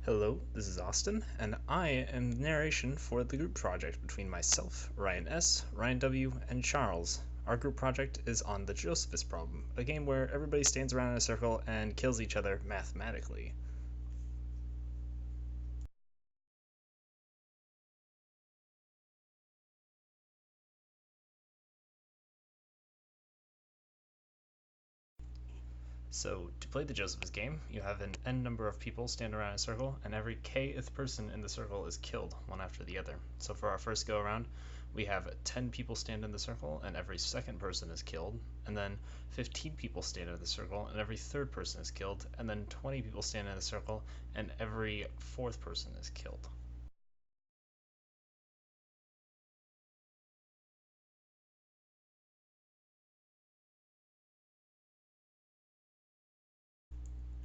Hello, this is Austin, and I am the narration for the group project between myself, Ryan S., Ryan W., and Charles. Our group project is on the Josephus Problem, a game where everybody stands around in a circle and kills each other mathematically. So, to play the Josephus game, you have an n number of people stand around in a circle, and every kth person in the circle is killed, one after the other. So for our first go around, we have 10 people stand in the circle, and every second person is killed, and then 15 people stand in the circle, and every third person is killed, and then 20 people stand in the circle, and every fourth person is killed.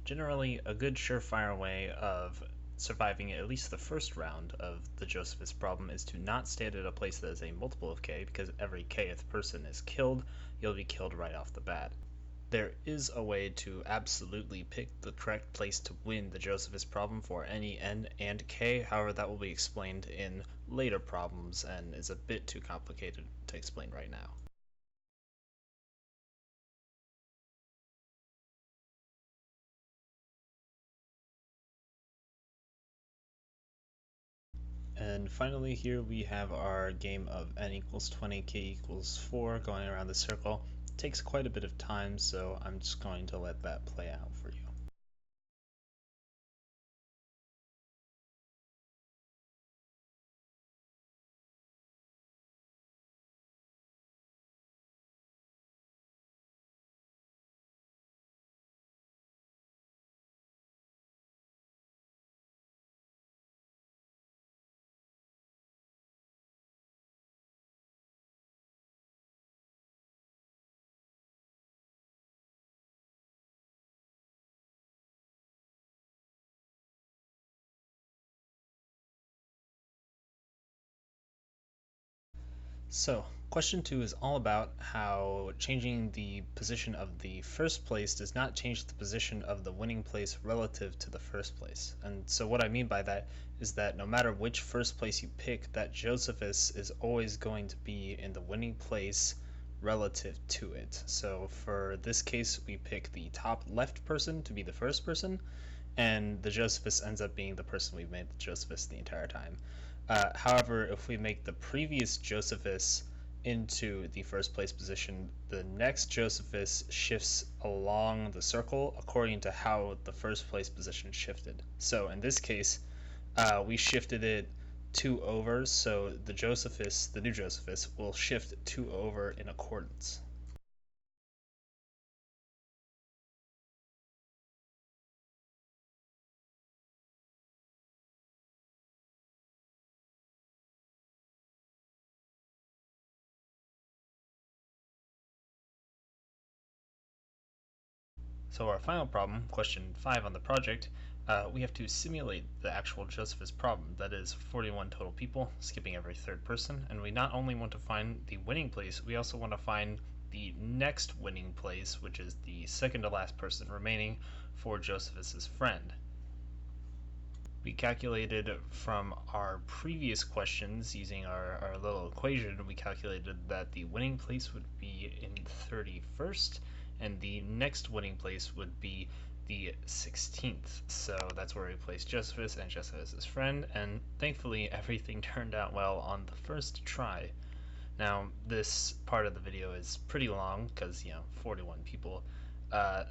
Generally, a good surefire way of surviving at least the first round of the Josephus problem is to not stand at a place that is a multiple of k, because every kth person is killed, you'll be killed right off the bat. There is a way to absolutely pick the correct place to win the Josephus problem for any n and k, however that will be explained in later problems and is a bit too complicated to explain right now. And finally here we have our game of n equals 20, k equals 4 going around the circle. It takes quite a bit of time, so I'm just going to let that play out for you. So, question 2 is all about how changing the position of the first place does not change the position of the winning place relative to the first place. And so what I mean by that is that no matter which first place you pick, that Josephus is always going to be in the winning place relative to it. So for this case, we pick the top left person to be the first person, and the Josephus ends up being the person we've made the Josephus the entire time. However, if we make the previous Josephus into the first place position, the next Josephus shifts along the circle according to how the first place position shifted. So in this case, we shifted it 2 over, so the Josephus, the new Josephus, will shift 2 over in accordance. So our final problem, question 5 on the project, we have to simulate the actual Josephus problem, that is 41 total people, skipping every third person, and we not only want to find the winning place, we also want to find the next winning place, which is the second to last person remaining for Josephus's friend. We calculated from our previous questions using our little equation, we calculated that the winning place would be in 31st, and the next winning place would be the 16th. So that's where we placed Josephus and Josephus's friend, and thankfully everything turned out well on the first try. Now, this part of the video is pretty long because, 41 people.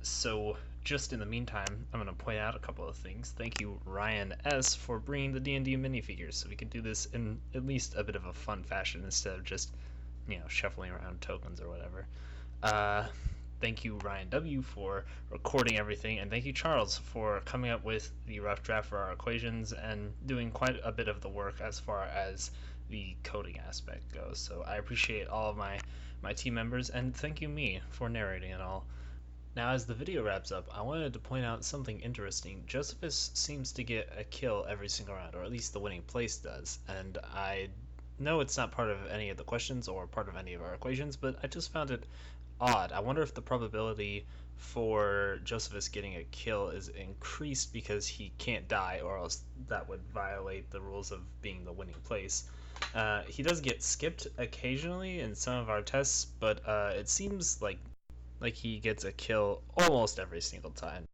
So just in the meantime, I'm going to point out a couple of things. Thank you, Ryan S., for bringing the D&D minifigures, so we can do this in at least a bit of a fun fashion instead of just, shuffling around tokens or whatever. Thank you, Ryan W., for recording everything, and thank you, Charles, for coming up with the rough draft for our equations and doing quite a bit of the work as far as the coding aspect goes. So I appreciate all of my team members, and thank you, me, for narrating it all. Now, as the video wraps up, I wanted to point out something interesting. Josephus seems to get a kill every single round, or at least the winning place does, and I know it's not part of any of the questions or part of any of our equations, but I just found it odd. I wonder if the probability for Josephus getting a kill is increased because he can't die, or else that would violate the rules of being the winning place. He does get skipped occasionally in some of our tests, but it seems like he gets a kill almost every single time.